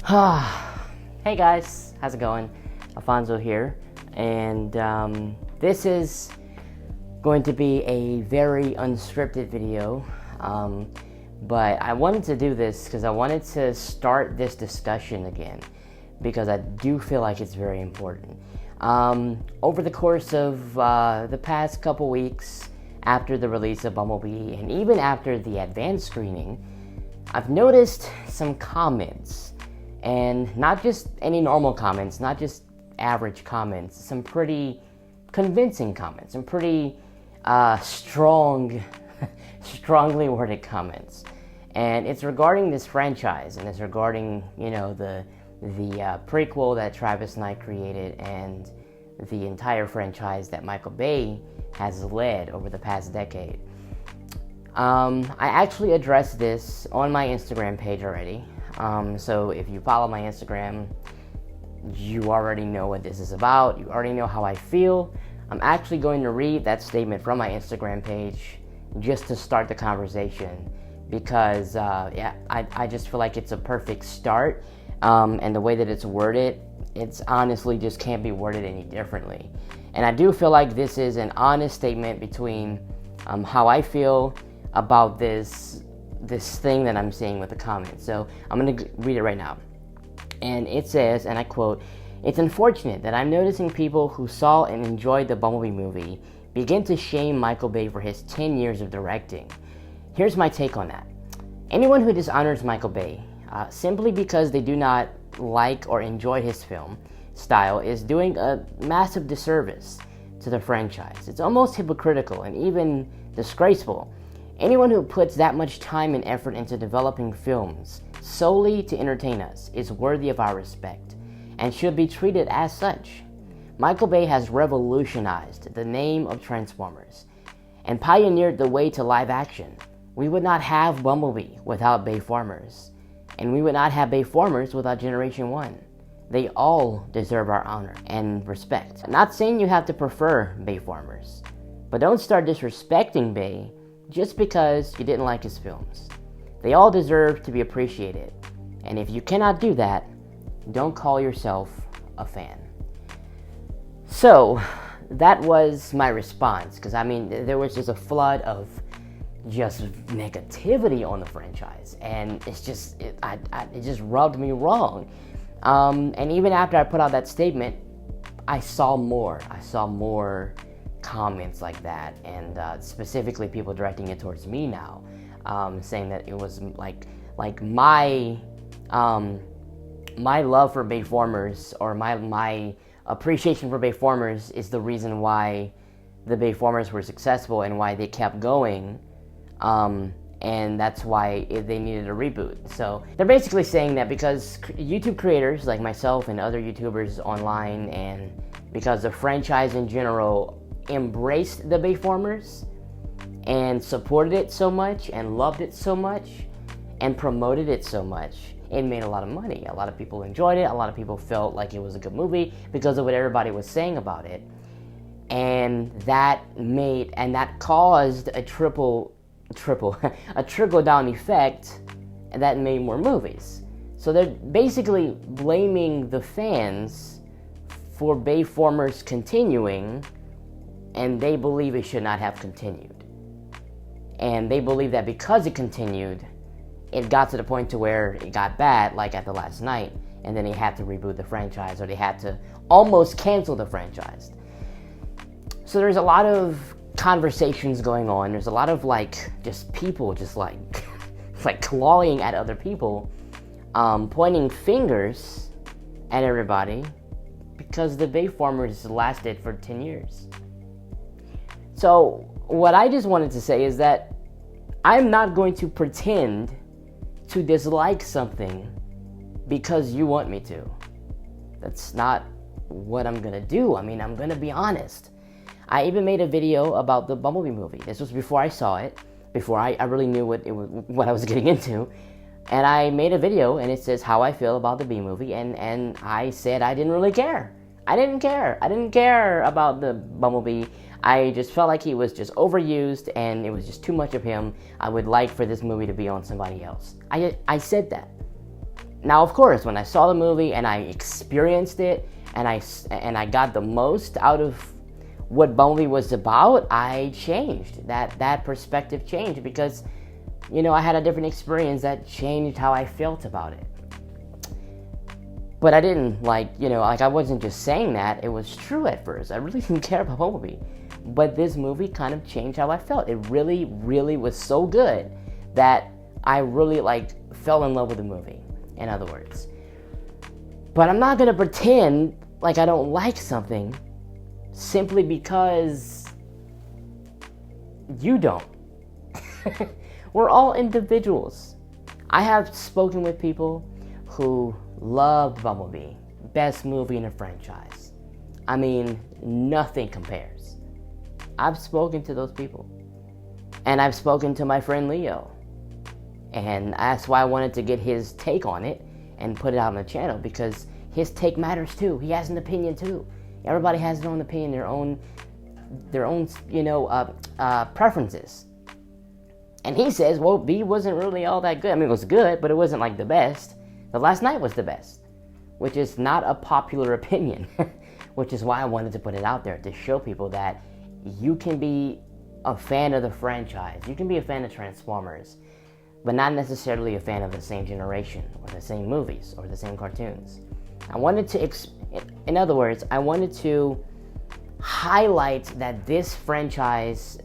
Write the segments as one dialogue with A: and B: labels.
A: Hey guys, how's it going? Alfonso here, and this is going to be a very unscripted video, but I wanted to do this because I wanted to start this discussion again, because I do feel like it's very important. Over the course of the past couple weeks, after the release of Bumblebee, and even after the advanced screening, I've noticed some comments, and not just any normal comments, not just average comments, some pretty convincing comments, some pretty strongly worded comments. And it's regarding this franchise, and it's regarding, the prequel that Travis Knight created and the entire franchise that Michael Bay has led over the past decade. I actually addressed this on my Instagram page already. So if you follow my Instagram, you already know what this is about. You already know how I feel. I'm actually going to read that statement from my Instagram page just to start the conversation, because I just feel like it's a perfect start. And the way that it's worded, it's honestly just can't be worded any differently. And I do feel like this is an honest statement between how I feel about this thing that I'm seeing with the comments. So I'm going to read it right now. And it says, and I quote, "It's unfortunate that I'm noticing people who saw and enjoyed the Bumblebee movie begin to shame Michael Bay for his 10 years of directing. Here's my take on that. Anyone who dishonors Michael Bay simply because they do not like or enjoy his film style is doing a massive disservice to the franchise. It's almost hypocritical and even disgraceful. Anyone who puts that much time and effort into developing films solely to entertain us is worthy of our respect and should be treated as such. Michael Bay has revolutionized the name of Transformers and pioneered the way to live action. We would not have Bumblebee without Bayformers, and we would not have Bayformers without Generation 1. They all deserve our honor and respect. I'm not saying you have to prefer Bayformers, but don't start disrespecting Bay just because you didn't like his films. They all deserve to be appreciated, and if you cannot do that, don't call yourself a fan." So that was my response, because there was just a flood of just negativity on the franchise, and it just rubbed me wrong. And even after I put out that statement, I saw more comments like that, and specifically people directing it towards me now, saying that it was like my love for Bayformers, or my appreciation for Bayformers, is the reason why the Bayformers were successful and why they kept going, and that's why they needed a reboot. So they're basically saying that because YouTube creators like myself and other YouTubers online, and because the franchise in general embraced the Bayformers and supported it so much and loved it so much and promoted it so much, it made a lot of money. A lot of people enjoyed it. A lot of people felt like it was a good movie because of what everybody was saying about it, and that caused a trickle down effect that made more movies. So they're basically blaming the fans for Bayformers continuing, and they believe it should not have continued. And they believe that because it continued, it got to the point to where it got bad, like at the last night, and then they had to reboot the franchise, or they had to almost cancel the franchise. So there's a lot of conversations going on. There's a lot of just people just clawing at other people, pointing fingers at everybody because the Bayformers lasted for 10 years. So what I just wanted to say is that I'm not going to pretend to dislike something because you want me to. That's not what I'm gonna do. I'm gonna be honest. I even made a video about the Bumblebee movie. This was before I saw it, before I really knew what I was getting into. And I made a video, and it says how I feel about the B movie, and I said I didn't really care. I didn't care about the Bumblebee. I just felt like he was just overused, and it was just too much of him. I would like for this movie to be on somebody else. I said that. Now, of course, when I saw the movie and I experienced it, and I got the most out of what Bumblebee was about, I changed. That perspective changed because, you know, I had a different experience that changed how I felt about it. But I didn't, I wasn't just saying that. It was true at first. I really didn't care about Bumblebee. But this movie kind of changed how I felt. It really, really was so good that I really, fell in love with the movie, in other words. But I'm not going to pretend like I don't like something simply because you don't. We're all individuals. I have spoken with people who loved Bumblebee. Best movie in a franchise. I mean, nothing compares. I've spoken to those people. And I've spoken to my friend Leo. And that's why I wanted to get his take on it and put it out on the channel, because his take matters too. He has an opinion too. Everybody has their own opinion, their own preferences. And he says, well, B wasn't really all that good. I mean, it was good, but it wasn't like the best. The Last Night was the best, which is not a popular opinion, which is why I wanted to put it out there to show people that you can be a fan of the franchise. You can be a fan of Transformers, but not necessarily a fan of the same generation or the same movies or the same cartoons. I wanted to, in other words, I wanted to highlight that this fan base,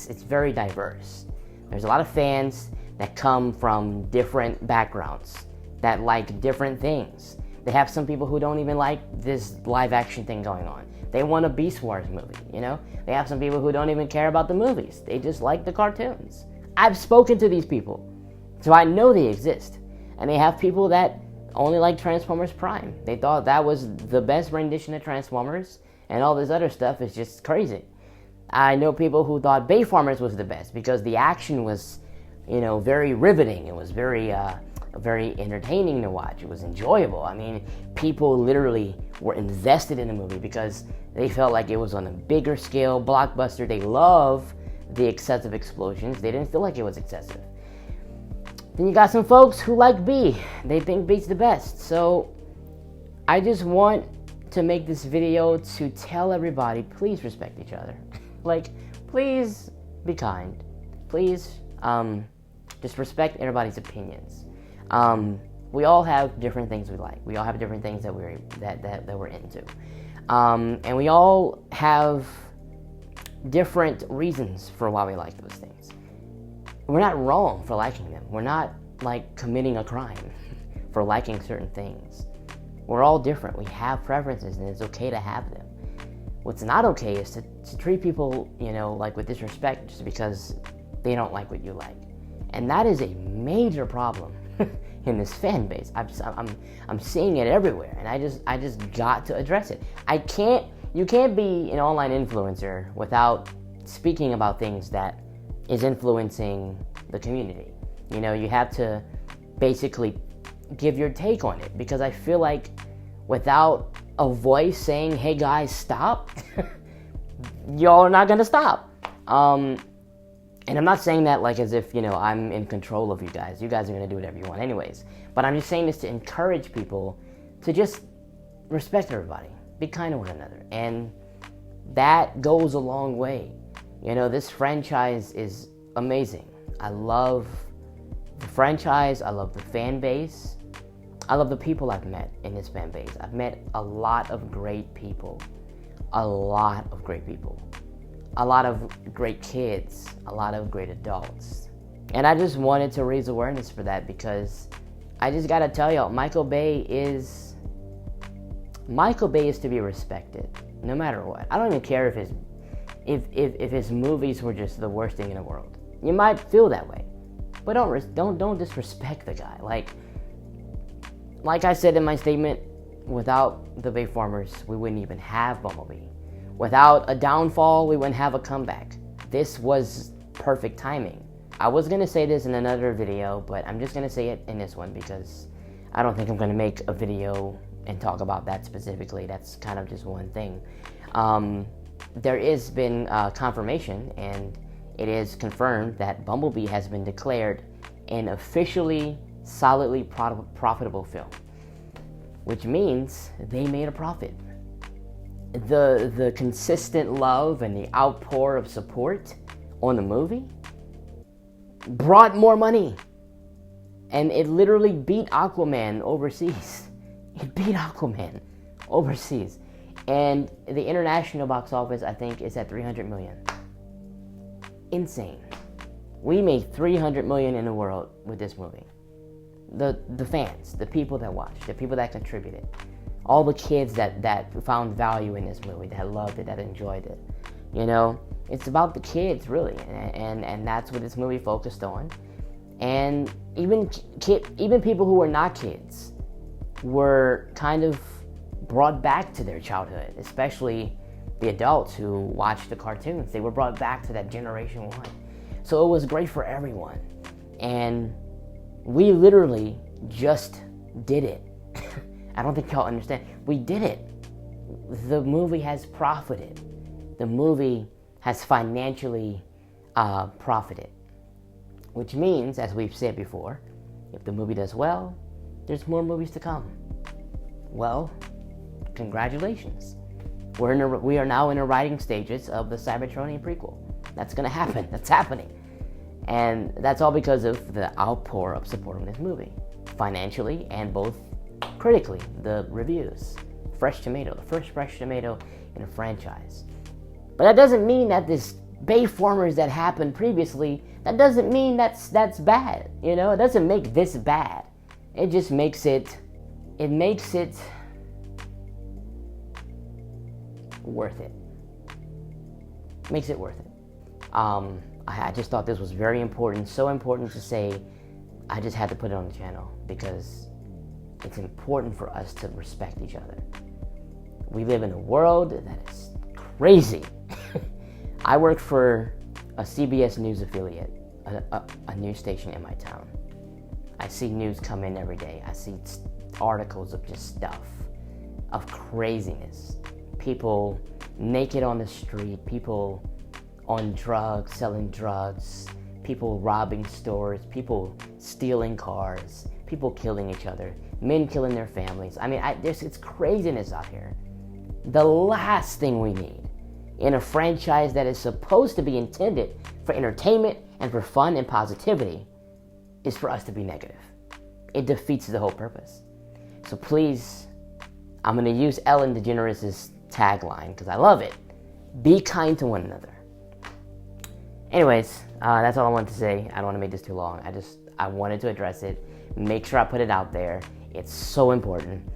A: it's very diverse. There's a lot of fans that come from different backgrounds, that like different things. They have some people who don't even like this live action thing going on. They want a Beast Wars movie, you know? They have some people who don't even care about the movies. They just like the cartoons. I've spoken to these people, so I know they exist. And they have people that only like Transformers Prime. They thought that was the best rendition of Transformers, and all this other stuff is just crazy. I know people who thought Bayformers was the best because the action was, you know, very riveting. It was very entertaining to watch. It was enjoyable. I mean, people literally were invested in the movie because they felt like it was on a bigger scale, blockbuster. They love the excessive explosions. They didn't feel like it was excessive. Then you got some folks who like B. They think B's the best. So I just want to make this video to tell everybody, please respect each other. Please be kind. Please just respect everybody's opinions. We all have different things we like. We all have different things that we're into. And we all have different reasons for why we like those things. We're not wrong for liking them. We're not committing a crime for liking certain things. We're all different. We have preferences, and it's okay to have them. What's not okay is to treat people, with disrespect just because they don't like what you like. And that is a major problem in this fan base. I'm seeing it everywhere, and I just got to address it. You can't be an online influencer without speaking about things that is influencing the community. You have to basically give your take on it, because I feel like without a voice saying, hey guys, stop, y'all are not gonna stop. And I'm not saying that as if, I'm in control of you guys. You guys are gonna do whatever you want anyways. But I'm just saying this to encourage people to just respect everybody. Be kind to one another. And that goes a long way. This franchise is amazing. I love the franchise. I love the fan base. I love the people I've met in this fan base. I've met a lot of great people. A lot of great people. A lot of great kids. A lot of great adults. And I just wanted to raise awareness for that, because I just gotta tell y'all, Michael Bay is to be respected, no matter what. I don't even care if his movies were just the worst thing in the world. You might feel that way, but don't disrespect the guy. Like I said in my statement, without the Bayformers, we wouldn't even have Bumblebee. Without a downfall, we wouldn't have a comeback. This was perfect timing. I was gonna say this in another video, but I'm just gonna say it in this one because I don't think I'm gonna make a video and talk about that specifically. That's kind of just one thing. There has been confirmation, and it is confirmed that Bumblebee has been declared an officially solidly profitable film, which means they made a profit. The consistent love and the outpour of support on the movie brought more money. And it literally beat Aquaman overseas. It beat Aquaman overseas. And the international box office, I think, is at 300 million. Insane. We made 300 million in the world with this movie. The fans, the people that watched, the people that contributed, all the kids that found value in this movie, that loved it, that enjoyed it. You know, it's about the kids, really, and that's what this movie focused on. And even people who were not kids were kind of brought back to their childhood, especially the adults who watched the cartoons. They were brought back to that generation one. So it was great for everyone. And we literally just did it. I don't think y'all understand. We did it. The movie has profited. The movie has financially profited. Which means, as we've said before, if the movie does well, there's more movies to come. Well, congratulations. We are now in the writing stages of the Cybertronian prequel. That's going to happen. That's happening. And that's all because of the outpour of support on this movie. Financially and both critically. The reviews. Fresh tomato. The first fresh tomato in a franchise. But that doesn't mean that this Bayformers that happened previously, that doesn't mean that's bad. You know, it doesn't make this bad. It just makes it worth it. Makes it worth it. I just thought this was very important, so important to say. I just had to put it on the channel because it's important for us to respect each other. We live in a world that is crazy. I work for a CBS News affiliate, a news station in my town. I see news come in every day. I see articles of just stuff, of craziness. People naked on the street, people on drugs, selling drugs, people robbing stores, people stealing cars, people killing each other, men killing their families. I mean, it's craziness out here. The last thing we need in a franchise that is supposed to be intended for entertainment and for fun and positivity is for us to be negative. It defeats the whole purpose. So please, I'm going to use Ellen DeGeneres' tagline because I love it. Be kind to one another. Anyways, that's all I wanted to say. I don't want to make this too long. I wanted to address it. Make sure I put it out there. It's so important.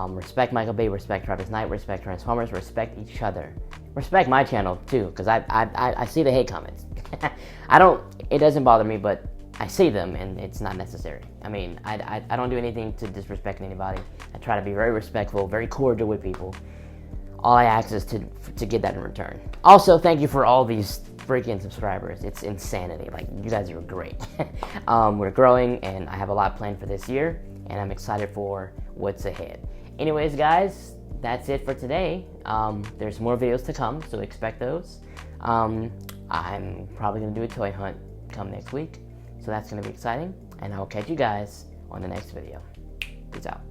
A: Respect Michael Bay, respect Travis Knight, respect Transformers, respect each other. Respect my channel too, because I see the hate comments. It doesn't bother me, but I see them and it's not necessary. I mean, I don't do anything to disrespect anybody. I try to be very respectful, very cordial with people. All I ask is to get that in return. Also, thank you for all these freaking subscribers. It's insanity. Like, you guys are great. We're growing and I have a lot planned for this year and I'm excited for what's ahead. Anyways, guys, that's it for today. There's more videos to come, so expect those. I'm probably going to do a toy hunt come next week, so that's going to be exciting. And I'll catch you guys on the next video. Peace out.